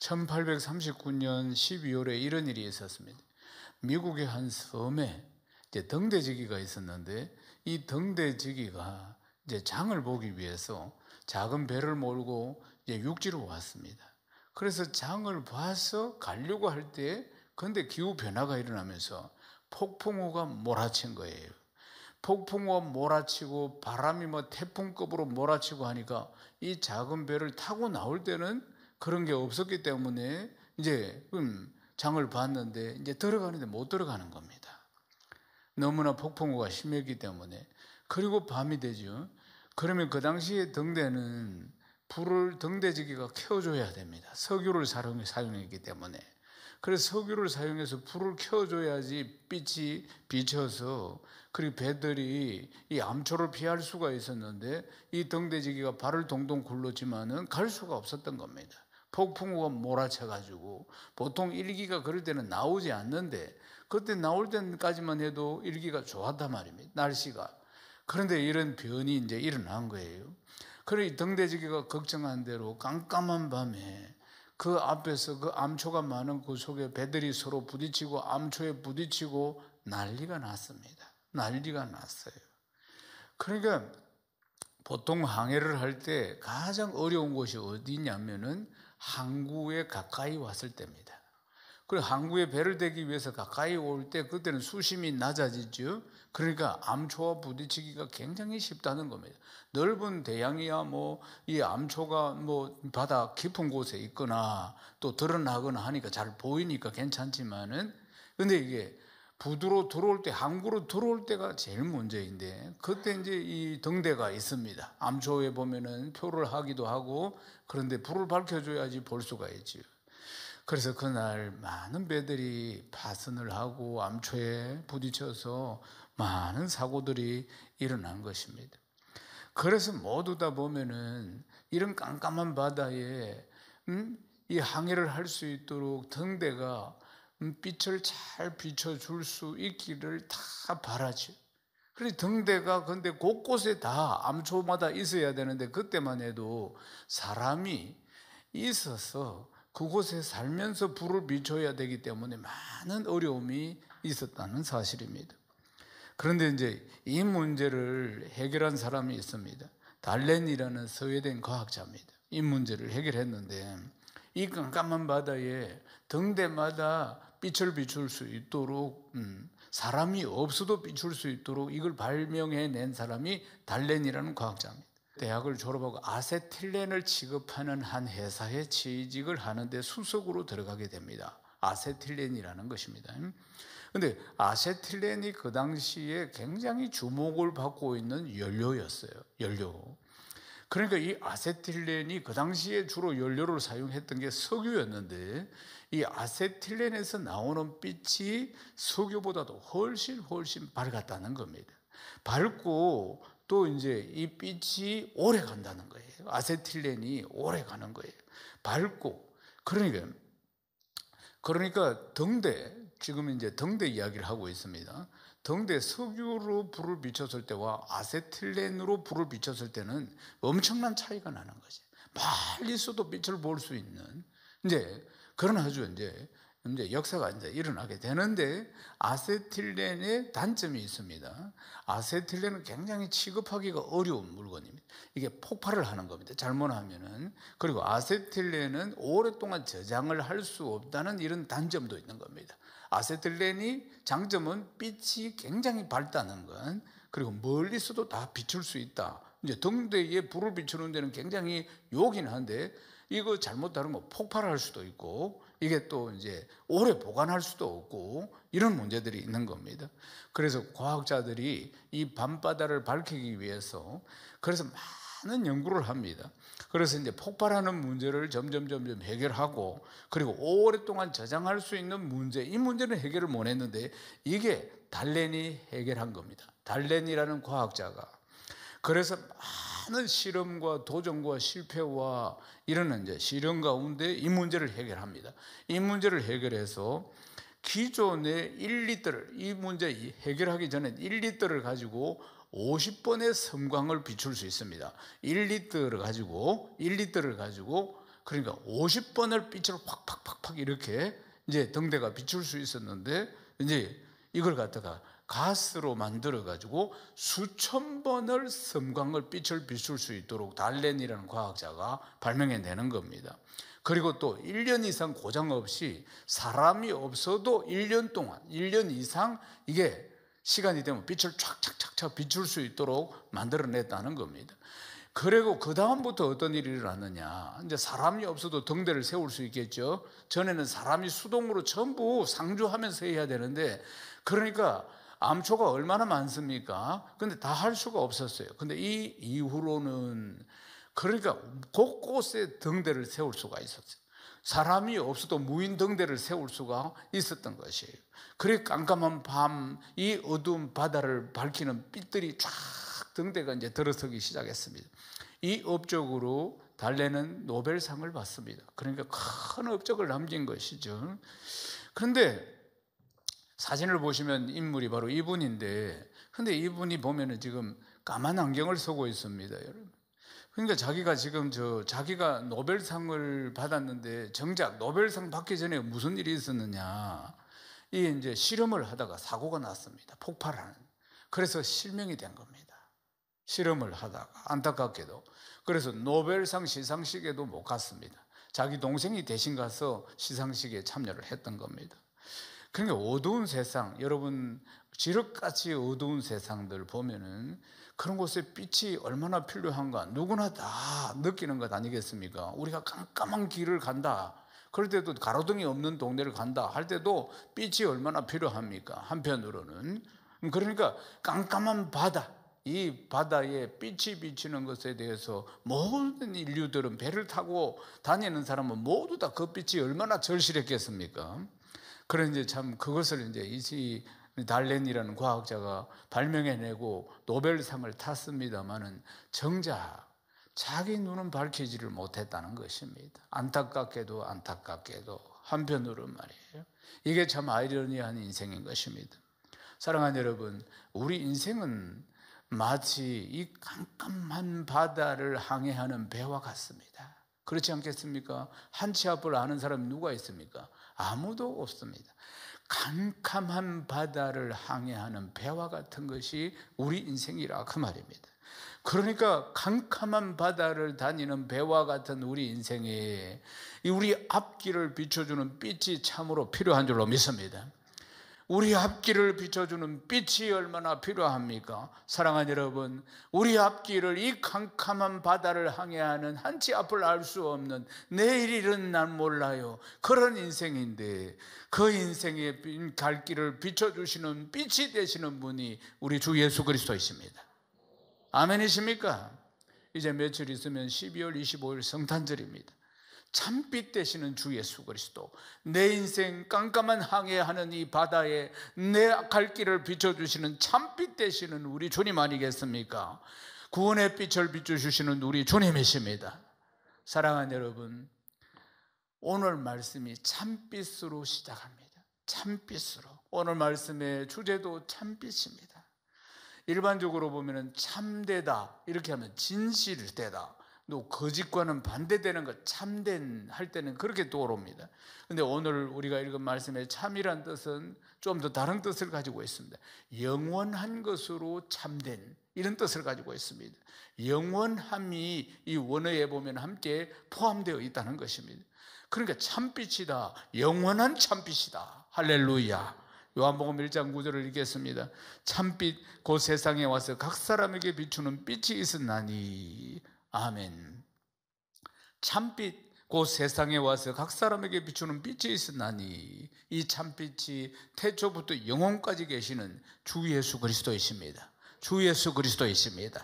1839년 12월에 이런 일이 있었습니다. 미국의 한 섬에 이제 등대지기가 있었는데, 이 등대지기가 이제 장을 보기 위해서 작은 배를 몰고 이제 육지로 왔습니다. 그래서 장을 봐서 가려고 할 때, 근데 기후 변화가 일어나면서 폭풍우가 몰아친 거예요. 폭풍우가 몰아치고 바람이 태풍급으로 몰아치고 하니까 이 작은 배를 타고 나올 때는 그런 게 없었기 때문에 이제 장을 봤는데 이제 들어가는데 못 들어가는 겁니다. 너무나 폭풍우가 심했기 때문에. 그리고 밤이 되죠. 그러면 그 당시에 등대는 불을 등대지기가 켜줘야 됩니다. 석유를 사용했기 때문에. 그래서 석유를 사용해서 불을 켜줘야지 빛이 비쳐서, 그리고 배들이 이 암초를 피할 수가 있었는데, 이 등대지기가 발을 동동 굴렀지만은 갈 수가 없었던 겁니다. 폭풍우가 몰아쳐가지고. 보통 일기가 그럴 때는 나오지 않는데, 그때 나올 때까지만 해도 일기가 좋았단 말입니다, 날씨가. 그런데 이런 변이 이제 일어난 거예요. 그래, 등대지기가 걱정한 대로 깜깜한 밤에 그 앞에서 그 암초가 많은 그 속에 배들이 서로 부딪히고 암초에 부딪히고 난리가 났습니다. 난리가 났어요. 그러니까 보통 항해를 할 때 가장 어려운 곳이 어디냐면은 항구에 가까이 왔을 때입니다. 그리고 항구에 배를 대기 위해서 가까이 올 때 그때는 수심이 낮아지죠. 그러니까 암초와 부딪히기가 굉장히 쉽다는 겁니다. 넓은 대양이야 이 암초가 바다 깊은 곳에 있거나 또 드러나거나 하니까 잘 보이니까 괜찮지만은, 근데 이게 부두로 들어올 때, 항구로 들어올 때가 제일 문제인데, 그때 이제 이 등대가 있습니다. 암초에 보면은 표를 하기도 하고, 그런데 불을 밝혀줘야지 볼 수가 있지요. 그래서 그날 많은 배들이 파선을 하고 암초에 부딪혀서 많은 사고들이 일어난 것입니다. 그래서 모두 다 보면은 이런 깜깜한 바다에 이 항해를 할 수 있도록 등대가 빛을 잘 비춰줄 수 있기를 다 바라죠. 그래서 등대가 근데 곳곳에 다 암초마다 있어야 되는데, 그때만 해도 사람이 있어서 그곳에 살면서 불을 비춰야 되기 때문에 많은 어려움이 있었다는 사실입니다. 그런데 이제 이 문제를 해결한 사람이 있습니다. 달렌이라는 스웨덴 과학자입니다. 이 문제를 해결했는데, 이 깜깜한 바다에 등대마다 빛을 비출 수 있도록, 사람이 없어도 비출 수 있도록 이걸 발명해낸 사람이 달렌이라는 과학자입니다. 대학을 졸업하고 아세틸렌을 취급하는 한 회사에 취직을 하는데 수석으로 들어가게 됩니다. 아세틸렌이라는 것입니다. 그런데 아세틸렌이 그 당시에 굉장히 주목을 받고 있는 연료였어요. 연료. 그러니까 이 아세틸렌이 그 당시에 주로 연료를 사용했던 게 석유였는데, 이 아세틸렌에서 나오는 빛이 석유보다도 훨씬 밝았다는 겁니다. 밝고 또 이제 이 빛이 오래 간다는 거예요. 아세틸렌이 오래 가는 거예요. 밝고. 그러니까 등대, 지금 이제 등대 이야기를 하고 있습니다. 등대, 석유로 불을 비췄을 때와 아세틸렌으로 불을 비췄을 때는 엄청난 차이가 나는 거지. 멀리서도 빛을 볼 수 있는, 이제 그런 아주 이제 역사가 이제 일어나게 되는데, 아세틸렌의 단점이 있습니다. 아세틸렌은 굉장히 취급하기가 어려운 물건입니다. 이게 폭발을 하는 겁니다, 잘못하면은. 그리고 아세틸렌은 오랫동안 저장을 할 수 없다는 이런 단점도 있는 겁니다. 아세틸렌이 장점은 빛이 굉장히 밝다는 건, 그리고 멀리서도 다 비출 수 있다. 이제 등대에 불을 비추는 데는 굉장히 요긴 한데, 이거 잘못 다루면 폭발할 수도 있고, 이게 또 이제 오래 보관할 수도 없고, 이런 문제들이 있는 겁니다. 그래서 과학자들이 이 밤바다를 밝히기 위해서 그래서 많은 연구를 합니다. 그래서 이제 폭발하는 문제를 점점 해결하고, 그리고 오랫동안 저장할 수 있는 문제, 이 문제는 해결을 못 했는데, 이게 달렌이 해결한 겁니다. 달렌이라는 과학자가. 그래서 많은 실험과 도전과 실패와 이런 이제 시련 가운데 이 문제를 해결합니다. 이 문제를 해결해서 기존의 1리터를, 이 문제 해결하기 전에 1리터를 가지고 50번의 섬광을 비출 수 있습니다. 1리터를 가지고 그러니까 50번을 빛을 팍팍팍팍 이렇게 이제 등대가 비출 수 있었는데, 이제 이걸 갖다가 가스로 만들어 가지고 수천 번을 섬광을 빛을 비출 수 있도록 달렌이라는 과학자가 발명해 내는 겁니다. 그리고 또 1년 이상 고장 없이 사람이 없어도 1년 동안 1년 이상 이게 시간이 되면 빛을 촥촥촥촥 비출 수 있도록 만들어냈다는 겁니다. 그리고 그 다음부터 어떤 일이 일어났느냐, 이제 사람이 없어도 등대를 세울 수 있겠죠. 전에는 사람이 수동으로 전부 상주하면서 해야 되는데, 그러니까 암초가 얼마나 많습니까? 근데 다 할 수가 없었어요. 근데 이 이후로는 그러니까 곳곳에 등대를 세울 수가 있었어요. 사람이 없어도 무인 등대를 세울 수가 있었던 것이에요. 그래 깜깜한 밤, 이 어두운 바다를 밝히는 빛들이 쫙 등대가 이제 들어서기 시작했습니다. 이 업적으로 달렌은 노벨상을 받습니다. 그러니까 큰 업적을 남긴 것이죠. 그런데 사진을 보시면 인물이 바로 이분인데, 근데 이분이 보면은 지금 까만 안경을 쓰고 있습니다, 여러분. 그러니까 자기가 지금 자기가 노벨상을 받았는데, 정작 노벨상 받기 전에 무슨 일이 있었느냐, 이 이제 실험을 하다가 사고가 났습니다. 폭발하는. 그래서 실명이 된 겁니다. 실험을 하다가 안타깝게도. 그래서 노벨상 시상식에도 못 갔습니다. 자기 동생이 대신 가서 시상식에 참여를 했던 겁니다. 그러니까 어두운 세상, 여러분 지륵같이 어두운 세상들 보면은 그런 곳에 빛이 얼마나 필요한가 누구나 다 느끼는 것 아니겠습니까? 우리가 깜깜한 길을 간다, 그럴 때도 가로등이 없는 동네를 간다 할 때도 빛이 얼마나 필요합니까? 한편으로는 그러니까 깜깜한 바다, 이 바다에 빛이 비치는 것에 대해서 모든 인류들은, 배를 타고 다니는 사람은 모두 다 그 빛이 얼마나 절실했겠습니까? 그런데 참 그것을 이제 이 달렌이라는 과학자가 발명해내고 노벨상을 탔습니다마는 정작 자기 눈은 밝히지를 못했다는 것입니다. 안타깝게도 한편으로 말이에요. 이게 참 아이러니한 인생인 것입니다. 사랑하는 여러분, 우리 인생은 마치 이 깜깜한 바다를 항해하는 배와 같습니다. 그렇지 않겠습니까? 한치 앞을 아는 사람이 누가 있습니까? 아무도 없습니다. 캄캄한 바다를 항해하는 배와 같은 것이 우리 인생이라 그 말입니다. 그러니까 캄캄한 바다를 다니는 배와 같은 우리 인생에 우리 앞길을 비춰주는 빛이 참으로 필요한 줄로 믿습니다. 우리 앞길을 비춰주는 빛이 얼마나 필요합니까? 사랑하는 여러분, 우리 앞길을, 이 캄캄한 바다를 항해하는 한치 앞을 알 수 없는 내일 일은 난 몰라요, 그런 인생인데 그 인생의 갈 길을 비춰주시는 빛이 되시는 분이 우리 주 예수 그리스도이십니다. 아멘이십니까? 이제 며칠 있으면 12월 25일 성탄절입니다. 참빛 되시는 주 예수 그리스도, 내 인생 깜깜한 항해하는 이 바다에 내 갈 길을 비춰주시는 참빛 되시는 우리 주님 아니겠습니까? 구원의 빛을 비춰주시는 우리 주님이십니다. 사랑하는 여러분, 오늘 말씀이 참빛으로 시작합니다. 참빛으로. 오늘 말씀의 주제도 참빛입니다. 일반적으로 보면 참되다 이렇게 하면 진실되다, 또 거짓과는 반대되는 것, 참된 할 때는 그렇게 떠오릅니다. 그런데 오늘 우리가 읽은 말씀의 참이란 뜻은 좀 더 다른 뜻을 가지고 있습니다. 영원한 것으로 참된, 이런 뜻을 가지고 있습니다. 영원함이 이 원어에 보면 함께 포함되어 있다는 것입니다. 그러니까 참빛이다, 영원한 참빛이다. 할렐루야. 요한복음 1장 9절을 읽겠습니다. 참빛 곧 세상에 와서 각 사람에게 비추는 빛이 있었나니. 아멘. 참빛 곧 세상에 와서 각 사람에게 비추는 빛이 있었나니. 이 참빛이 태초부터 영혼까지 계시는 주 예수 그리스도이십니다. 주 예수 그리스도이십니다.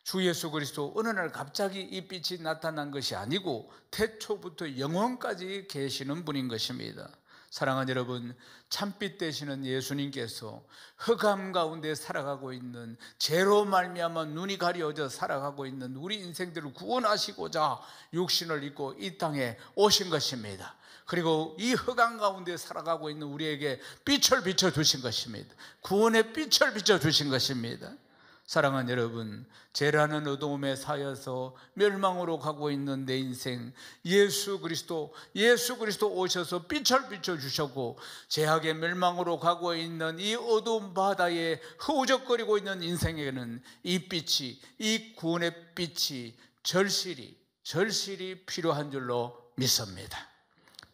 주 예수 그리스도 어느 날 갑자기 이 빛이 나타난 것이 아니고 태초부터 영혼까지 계시는 분인 것입니다. 사랑하는 여러분, 참빛 되시는 예수님께서 흑암 가운데 살아가고 있는, 죄로 말미암아 눈이 가려져 살아가고 있는 우리 인생들을 구원하시고자 육신을 입고 이 땅에 오신 것입니다. 그리고 이 흑암 가운데 살아가고 있는 우리에게 빛을 비춰주신 것입니다. 구원의 빛을 비춰주신 것입니다. 사랑하는 여러분, 죄라는 어두움에 사여서 멸망으로 가고 있는 내 인생, 예수 그리스도 오셔서 빛을 비춰주셨고, 죄악의 멸망으로 가고 있는 이 어두운 바다에 흐우적거리고 있는 인생에게는 이 빛이, 이 구원의 빛이 절실히 필요한 줄로 믿습니다.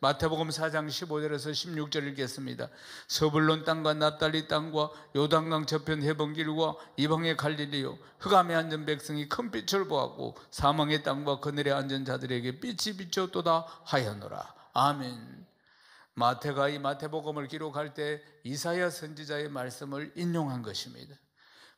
마태복음 4장 15절에서 16절 읽겠습니다. 서불론 땅과 납달리 땅과 요단강 저편 해변길과 이방의 갈릴리요, 흑암에 앉은 백성이 큰 빛을 보았고 사망의 땅과 그늘에 앉은 자들에게 빛이 비쳤도다 하였노라. 아멘. 마태가 이 마태복음을 기록할 때 이사야 선지자의 말씀을 인용한 것입니다.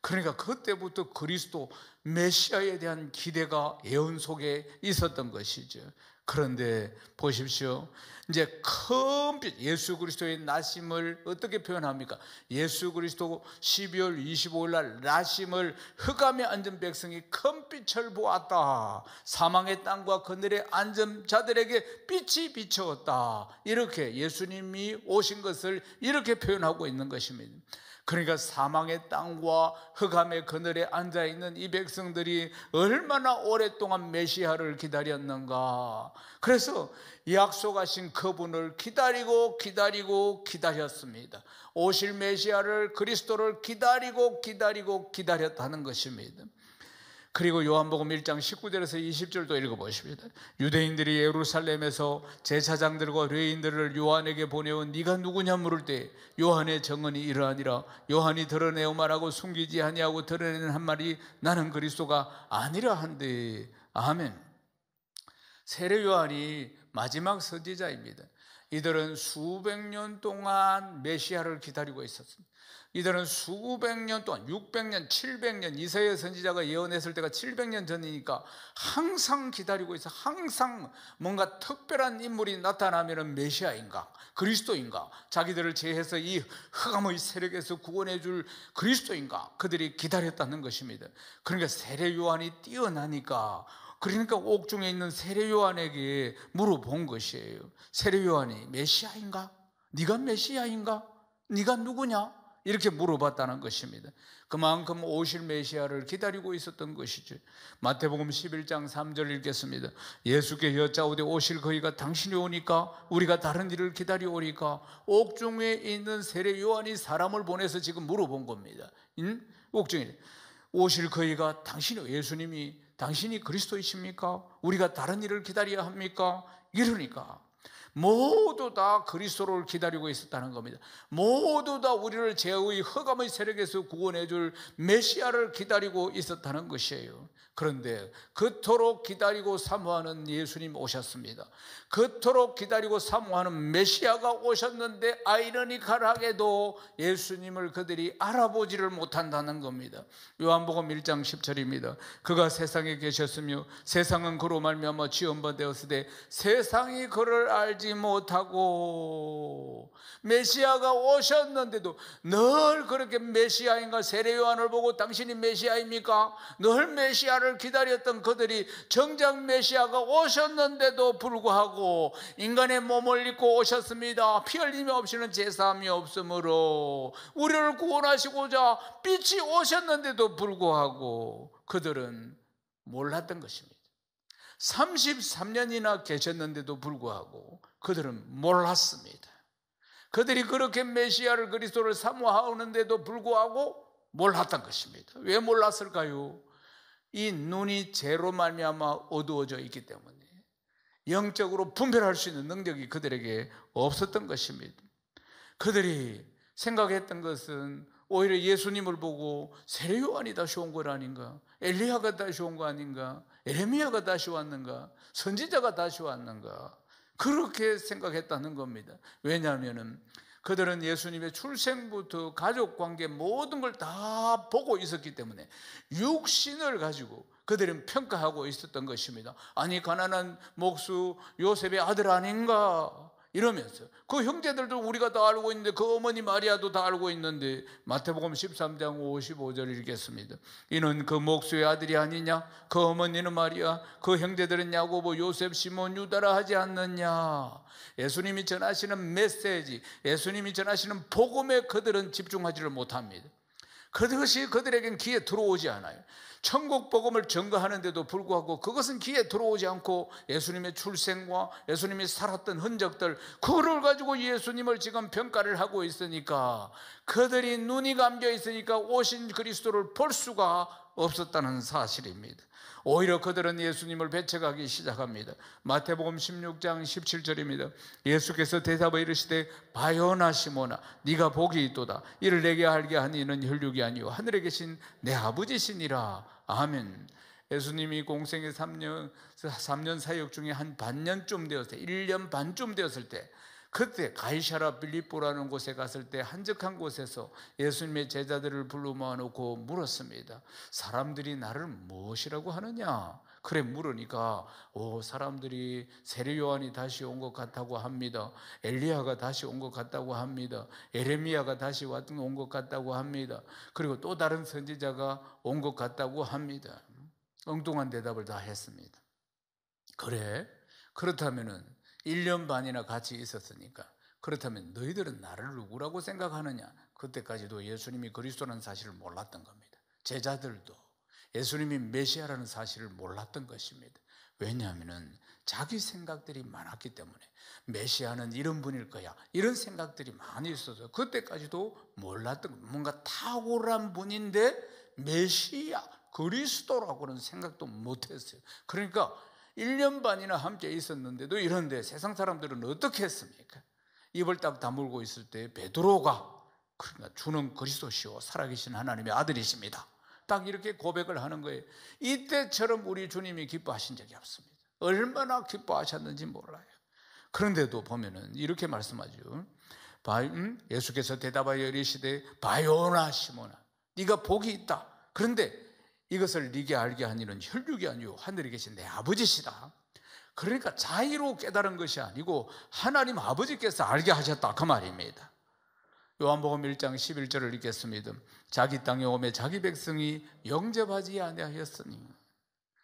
그러니까 그때부터 그리스도 메시아에 대한 기대가 예언 속에 있었던 것이죠. 그런데 보십시오. 이제 큰 빛, 예수 그리스도의 나심을 어떻게 표현합니까? 예수 그리스도 12월 25일 날 나심을 흑암에 앉은 백성이 큰 빛을 보았다. 사망의 땅과 그늘에 앉은 자들에게 빛이 비추었다. 이렇게 예수님이 오신 것을 이렇게 표현하고 있는 것입니다. 그러니까 사망의 땅과 흑암의 그늘에 앉아있는 이 백성들이 얼마나 오랫동안 메시아를 기다렸는가. 그래서 약속하신 그분을 기다렸습니다. 오실 메시아를, 그리스도를 기다렸다는 것입니다. 그리고 요한복음 1장 19절에서 20절도 읽어보십니다. 유대인들이 예루살렘에서 제사장들과 레위인들을 요한에게 보내온 네가 누구냐 물을 때 요한의 정언이 이러하니라. 요한이 드러내어 말하고 숨기지 아니하고 드러내는 한 말이 나는 그리스도가 아니라 한데. 아멘. 세례 요한이 마지막 선지자입니다. 이들은 수백 년 동안 메시아를 기다리고 있었습니다. 이들은 수백 년 동안 600년, 700년, 이사야 선지자가 예언했을 때가 700년 전이니까 항상 기다리고 있어. 항상 뭔가 특별한 인물이 나타나면 메시아인가, 그리스도인가, 자기들을 제해서 이 흑암의 세력에서 구원해 줄 그리스도인가, 그들이 기다렸다는 것입니다. 그러니까 세례 요한이 뛰어나니까, 그러니까 옥중에 있는 세례 요한에게 물어본 것이에요. 세례 요한이 메시아인가? 네가 메시아인가? 네가 누구냐? 이렇게 물어봤다는 것입니다. 그만큼 오실 메시아를 기다리고 있었던 것이죠. 마태복음 11장 3절 읽겠습니다. 예수께 여짜오되 오실 그이가 당신이 오니까 우리가 다른 일을 기다려오니까. 옥중에 있는 세례 요한이 사람을 보내서 지금 물어본 겁니다. 옥중에 오실 그이가 당신이, 예수님이 당신이 그리스도이십니까? 우리가 다른 일을 기다려야 합니까? 이러니까 모두 다 그리스도를 기다리고 있었다는 겁니다. 모두 다 우리를 죄의 흑암의 세력에서 구원해 줄 메시아를 기다리고 있었다는 것이에요. 그런데 그토록 기다리고 사모하는 예수님 오셨습니다. 그토록 기다리고 사모하는 메시아가 오셨는데 아이러니컬하게도 예수님을 그들이 알아보지를 못한다는 겁니다. 요한복음 1장 10절입니다. 그가 세상에 계셨으며 세상은 그로 말미암아 지음받았으되 세상이 그를 알지 못하고. 메시아가 오셨는데도 늘 그렇게 메시아인가, 세례 요한을 보고 당신이 메시아입니까? 늘 메시아를 기다렸던 그들이 정작 메시아가 오셨는데도 불구하고 인간의 몸을 입고 오셨습니다. 피 흘림이 없이는 제사함이 없으므로 우리를 구원하시고자 빛이 오셨는데도 불구하고 그들은 몰랐던 것입니다. 33년이나 계셨는데도 불구하고 그들은 몰랐습니다. 그들이 그렇게 메시아를, 그리스도를 사모하는데도 불구하고 몰랐던 것입니다. 왜 몰랐을까요? 이 눈이 죄로 말미암아 어두워져 있기 때문에 영적으로 분별할 수 있는 능력이 그들에게 없었던 것입니다. 그들이 생각했던 것은 오히려 예수님을 보고 세례 요한이 다시 온 것 아닌가, 엘리야가 다시 온 거 아닌가, 에레미야가 다시 왔는가, 선지자가 다시 왔는가, 그렇게 생각했다는 겁니다. 왜냐하면 그들은 예수님의 출생부터 가족관계 모든 걸 다 보고 있었기 때문에 육신을 가지고 그들은 평가하고 있었던 것입니다. 아니, 가난한 목수 요셉의 아들 아닌가 이러면서, 그 형제들도 우리가 다 알고 있는데, 그 어머니 마리아도 다 알고 있는데. 마태복음 13장 55절 읽겠습니다. 이는 그 목수의 아들이 아니냐? 그 어머니는 마리아, 그 형제들은 야고보, 요셉, 시몬, 유다라 하지 않느냐? 예수님이 전하시는 메시지, 예수님이 전하시는 복음에 그들은 집중하지를 못합니다. 그것이 그들에겐 귀에 들어오지 않아요. 천국 복음을 전거하는데도 불구하고 그것은 귀에 들어오지 않고 예수님의 출생과 예수님이 살았던 흔적들, 그거를 가지고 예수님을 지금 평가를 하고 있으니까, 그들이 눈이 감겨 있으니까 오신 그리스도를 볼 수가 없었다는 사실입니다. 오히려 그들은 예수님을 배척하기 시작합니다. 마태복음 16장 17절입니다. 예수께서 대답하여 이르시되 바요나 시모나 네가 복이 있도다. 이를 내게 알게 한 이는 혈육이 아니요 하늘에 계신 내 아버지시니라. 아멘. 예수님이 공생의 3년 사역 중에 한 반년쯤 되었을 때, 1년 반쯤 되었을 때, 그때 가이사랴 빌립보라는 곳에 갔을 때 한적한 곳에서 예수님의 제자들을 불러 모아놓고 물었습니다. 사람들이 나를 무엇이라고 하느냐? 그래 물으니까 사람들이 세례 요한이 다시 온 것 같다고 합니다. 엘리야가 다시 온 것 같다고 합니다. 에레미야가 다시 온 것 같다고 합니다. 그리고 또 다른 선지자가 온 것 같다고 합니다. 엉뚱한 대답을 다 했습니다. 그래? 그렇다면은 1년 반이나 같이 있었으니까, 그렇다면 너희들은 나를 누구라고 생각하느냐? 그때까지도 예수님이 그리스도라는 사실을 몰랐던 겁니다. 제자들도 예수님이 메시아라는 사실을 몰랐던 것입니다. 왜냐하면 자기 생각들이 많았기 때문에, 메시아는 이런 분일 거야, 이런 생각들이 많이 있어서 그때까지도 몰랐던, 뭔가 탁월한 분인데 메시아, 그리스도라고는 생각도 못했어요. 그러니까 1년 반이나 함께 있었는데도 이런데 세상 사람들은 어떻게 했습니까? 입을 딱 다물고 있을 때 베드로가, 그러니까 주는 그리스도시요 살아계신 하나님의 아들이십니다, 딱 이렇게 고백을 하는 거예요. 이때처럼 우리 주님이 기뻐하신 적이 없습니다. 얼마나 기뻐하셨는지 몰라요. 그런데도 보면은 이렇게 말씀하죠. 예수께서 대답하여 이르시되 바요나 시모나 네가 복이 있다. 그런데 이것을 네게 알게 한 이는 혈육이 아니요 하늘에 계신 내 아버지시다. 그러니까 자의로 깨달은 것이 아니고 하나님 아버지께서 알게 하셨다, 그 말입니다. 요한복음 1장 11절을 읽겠습니다. 자기 땅에 오매 자기 백성이 영접하지 아니하였으니.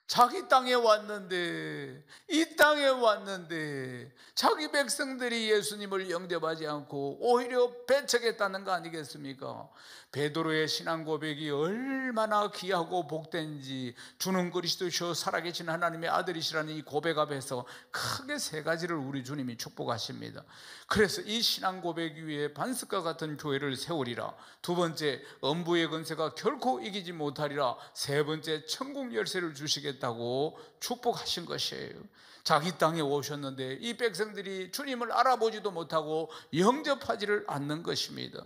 자기 땅에 왔는데, 이 땅에 왔는데 자기 백성들이 예수님을 영접하지 않고 오히려 배척했다는 거 아니겠습니까? 베드로의 신앙 고백이 얼마나 귀하고 복된지, 주는 그리스도시요 살아계신 하나님의 아들이시라는 이 고백 앞에서 크게 세 가지를 우리 주님이 축복하십니다. 그래서 이 신앙 고백 위에 반석과 같은 교회를 세우리라. 두 번째, 엄부의 권세가 결코 이기지 못하리라. 세 번째, 천국 열쇠를 주시겠다고 축복하신 것이에요. 자기 땅에 오셨는데 이 백성들이 주님을 알아보지도 못하고 영접하지를 않는 것입니다.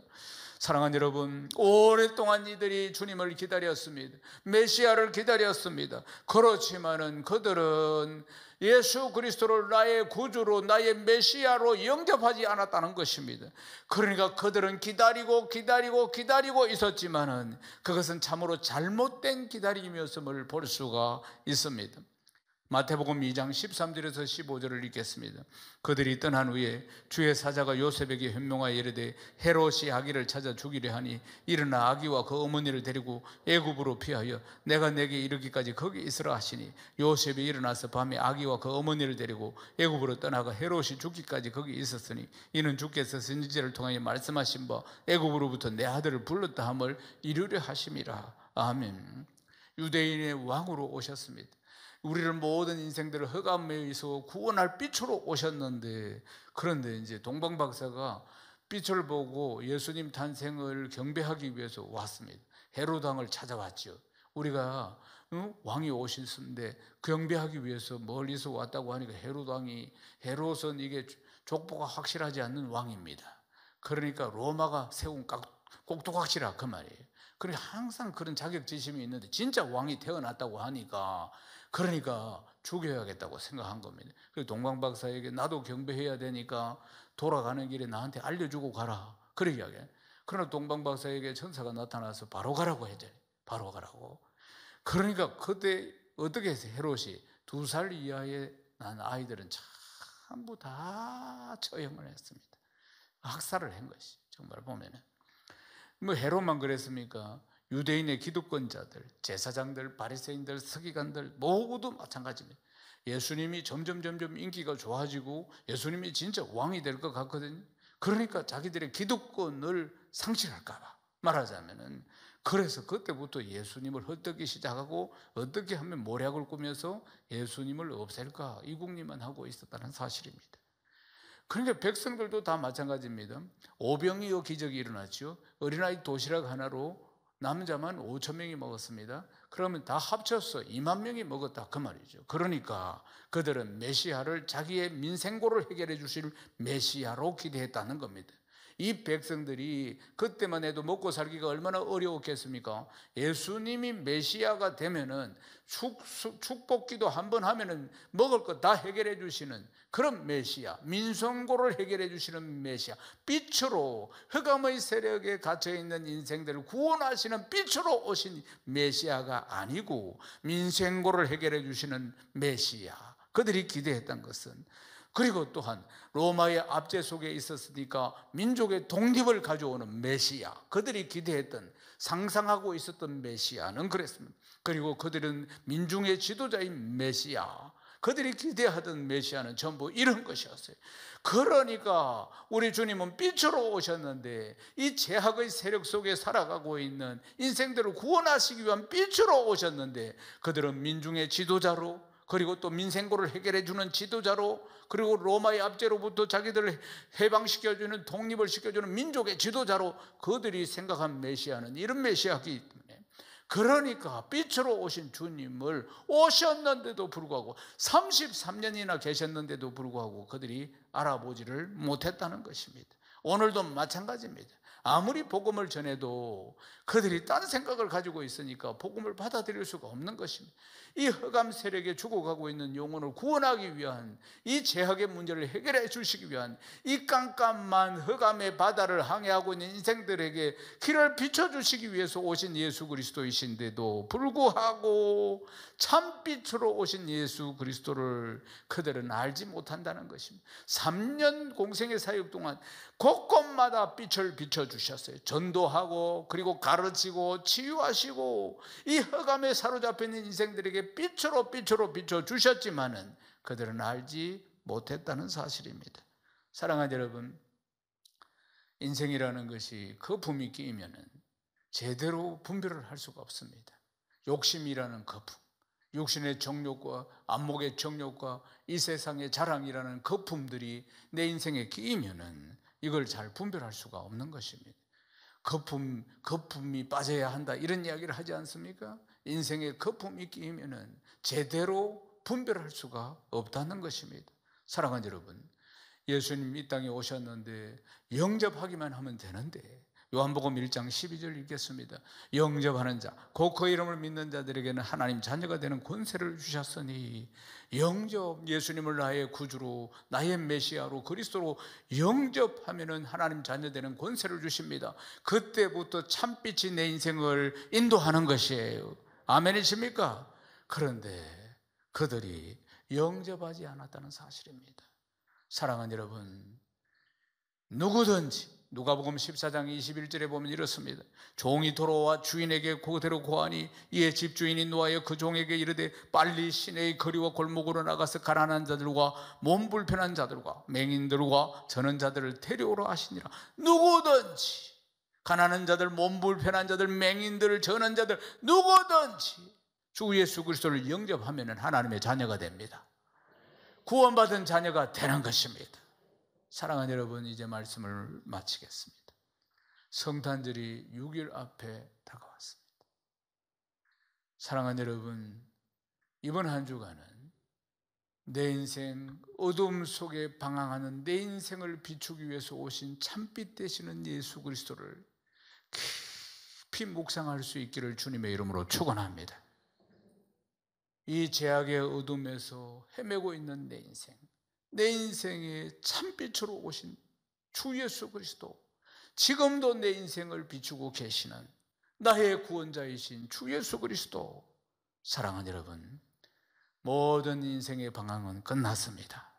사랑하는 여러분, 오랫동안 이들이 주님을 기다렸습니다. 메시아를 기다렸습니다. 그렇지만은 그들은 예수 그리스도를 나의 구주로, 나의 메시아로 영접하지 않았다는 것입니다. 그러니까 그들은 기다리고 있었지만은 그것은 참으로 잘못된 기다림이었음을 볼 수가 있습니다. 마태복음 2장 13절에서 15절을 읽겠습니다. 그들이 떠난 후에 주의 사자가 요셉에게 현명하여 이르되 헤롯이 아기를 찾아 죽이려 하니 일어나 아기와 그 어머니를 데리고 애굽으로 피하여 내가 내게 이르기까지 거기 있으라 하시니 요셉이 일어나서 밤에 아기와 그 어머니를 데리고 애굽으로 떠나가 헤롯이 죽기까지 거기 있었으니 이는 주께서 선지자를 통하여 말씀하신 바 애굽으로부터 내 아들을 불렀다 함을 이루려 하심이라. 아멘. 유대인의 왕으로 오셨습니다. 우리를 모든 인생들을 흑암에 의해서 구원할 빛으로 오셨는데, 그런데 이제 동방박사가 빛을 보고 예수님 탄생을 경배하기 위해서 왔습니다. 헤롯 왕을 찾아왔죠. 우리가 왕이 오셨는데 경배하기 위해서 멀리서 왔다고 하니까 헤롯은 이게 족보가 확실하지 않는 왕입니다. 그러니까 로마가 세운 꼭두각시라 그 말이에요. 그러니까 항상 그런 자격지심이 있는데 진짜 왕이 태어났다고 하니까, 그러니까 죽여야겠다고 생각한 겁니다. 그래서 동방박사에게 나도 경배해야 되니까 돌아가는 길에 나한테 알려주고 가라, 그렇게 이야기해요. 그러나 동방박사에게 천사가 나타나서 바로 가라고 했잖아요. 바로 가라고. 그러니까 그때 어떻게 했어요? 헤롯이 2살 이하의 난 아이들은 전부 다 처형을 했습니다. 학살을 한 것이, 정말 보면은. 뭐 헤롯만 그랬습니까? 유대인의 기득권자들, 제사장들, 바리새인들, 서기관들 모두 마찬가지입니다. 예수님이 점점 인기가 좋아지고 예수님이 진짜 왕이 될 것 같거든요. 그러니까 자기들의 기득권을 상실할까 봐, 말하자면은 그래서 그때부터 예수님을 헐뜯기 시작하고 어떻게 하면 모략을 꾸며서 예수님을 없앨까 이 궁리만 하고 있었다는 사실입니다. 그러니까 백성들도 다 마찬가지입니다. 오병이어 기적이 일어났죠. 어린아이 도시락 하나로 남자만 5천 명이 먹었습니다. 그러면 다 합쳐서 2만 명이 먹었다 그 말이죠. 그러니까 그들은 메시아를 자기의 민생고를 해결해 주실 메시아로 기대했다는 겁니다. 이 백성들이 그때만 해도 먹고 살기가 얼마나 어려웠겠습니까? 예수님이 메시아가 되면은 축복기도 한번 하면은 먹을 것 다 해결해 주시는 그런 메시아, 민성고를 해결해 주시는 메시아, 빛으로 흑암의 세력에 갇혀 있는 인생들을 구원하시는 빛으로 오신 메시아가 아니고 민생고를 해결해 주시는 메시아. 그들이 기대했던 것은, 그리고 또한 로마의 압제 속에 있었으니까 민족의 독립을 가져오는 메시아, 그들이 기대했던, 상상하고 있었던 메시아는 그랬습니다. 그리고 그들은 민중의 지도자인 메시아, 그들이 기대하던 메시아는 전부 이런 것이었어요. 그러니까 우리 주님은 빛으로 오셨는데 이 죄악의 세력 속에 살아가고 있는 인생들을 구원하시기 위한 빛으로 오셨는데, 그들은 민중의 지도자로, 그리고 또 민생고를 해결해 주는 지도자로, 그리고 로마의 압제로부터 자기들을 해방시켜주는, 독립을 시켜주는 민족의 지도자로 그들이 생각한 메시아는 이런 메시아이기 때문에, 그러니까 빛으로 오신 주님을 오셨는데도 불구하고 33년이나 계셨는데도 불구하고 그들이 알아보지를 못했다는 것입니다. 오늘도 마찬가지입니다. 아무리 복음을 전해도 그들이 딴 생각을 가지고 있으니까 복음을 받아들일 수가 없는 것입니다. 이 흑암 세력에 죽어가고 있는 영혼을 구원하기 위한, 이 죄악의 문제를 해결해 주시기 위한, 이 깜깜한 흑암의 바다를 항해하고 있는 인생들에게 길을 비춰주시기 위해서 오신 예수 그리스도이신데도 불구하고 참빛으로 오신 예수 그리스도를 그들은 알지 못한다는 것입니다. 3년 공생의 사역 동안 곳곳마다 빛을 비춰주셨어요. 전도하고, 그리고 가르치고, 치유하시고, 이 흑암에 사로잡혀 있는 인생들에게 빛으로 비춰주셨지만은 그들은 알지 못했다는 사실입니다. 사랑하는 여러분, 인생이라는 것이 거품이 끼이면은 제대로 분별을 할 수가 없습니다. 욕심이라는 거품, 육신의 정욕과 안목의 정욕과 이 세상의 자랑이라는 거품들이 내 인생에 끼이면은 이걸 잘 분별할 수가 없는 것입니다. 거품이 빠져야 한다 이런 이야기를 하지 않습니까? 인생에 거품이 끼이면은 제대로 분별할 수가 없다는 것입니다. 사랑하는 여러분, 예수님 이 땅에 오셨는데 영접하기만 하면 되는데, 요한복음 1장 12절 읽겠습니다. 영접하는 자, 곧 그 이름을 믿는 자들에게는 하나님 자녀가 되는 권세를 주셨으니, 영접, 예수님을 나의 구주로, 나의 메시아로, 그리스도로 영접하면은 하나님 자녀 되는 권세를 주십니다. 그때부터 참빛이 내 인생을 인도하는 것이에요. 아멘이십니까? 그런데 그들이 영접하지 않았다는 사실입니다. 사랑하는 여러분, 누구든지, 누가복음 14장 21절에 보면 이렇습니다. 종이 돌아와 주인에게 그대로 고하니 이에 집주인이 노하여 그 종에게 이르되 빨리 시내의 거리와 골목으로 나가서 가난한 자들과 몸 불편한 자들과 맹인들과 저는 자들을 데려오라 하시니라. 누구든지, 가난한 자들, 몸 불편한 자들, 맹인들, 저는 자들, 누구든지 주 예수 그리스도를 영접하면 하나님의 자녀가 됩니다. 구원받은 자녀가 되는 것입니다. 사랑하는 여러분, 이제 말씀을 마치겠습니다. 성탄절이 6일 앞에 다가왔습니다. 사랑하는 여러분, 이번 한 주간은 내 인생 어둠 속에 방황하는 내 인생을 비추기 위해서 오신 참빛 되시는 예수 그리스도를 깊이 묵상할 수 있기를 주님의 이름으로 축원합니다. 이 죄악의 어둠에서 헤매고 있는 내 인생, 내 인생의 참빛으로 오신 주 예수 그리스도, 지금도 내 인생을 비추고 계시는 나의 구원자이신 주 예수 그리스도. 사랑하는 여러분, 모든 인생의 방황은 끝났습니다.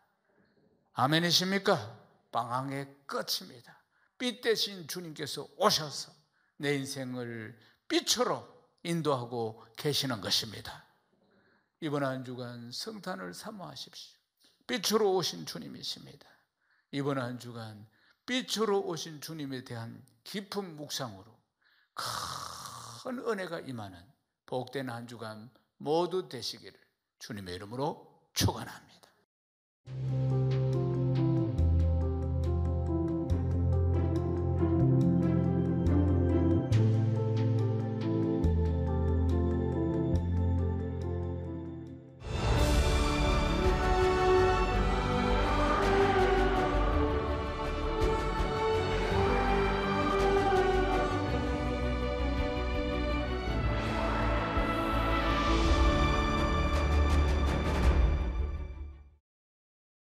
아멘이십니까? 방황의 끝입니다. 빛 대신 주님께서 오셔서 내 인생을 빛으로 인도하고 계시는 것입니다. 이번 한 주간 성탄을 사모하십시오. 빛으로 오신 주님이십니다. 이번 한 주간 빛으로 오신 주님에 대한 깊은 묵상으로 큰 은혜가 임하는 복된 한 주간 모두 되시기를 주님의 이름으로 축원합니다.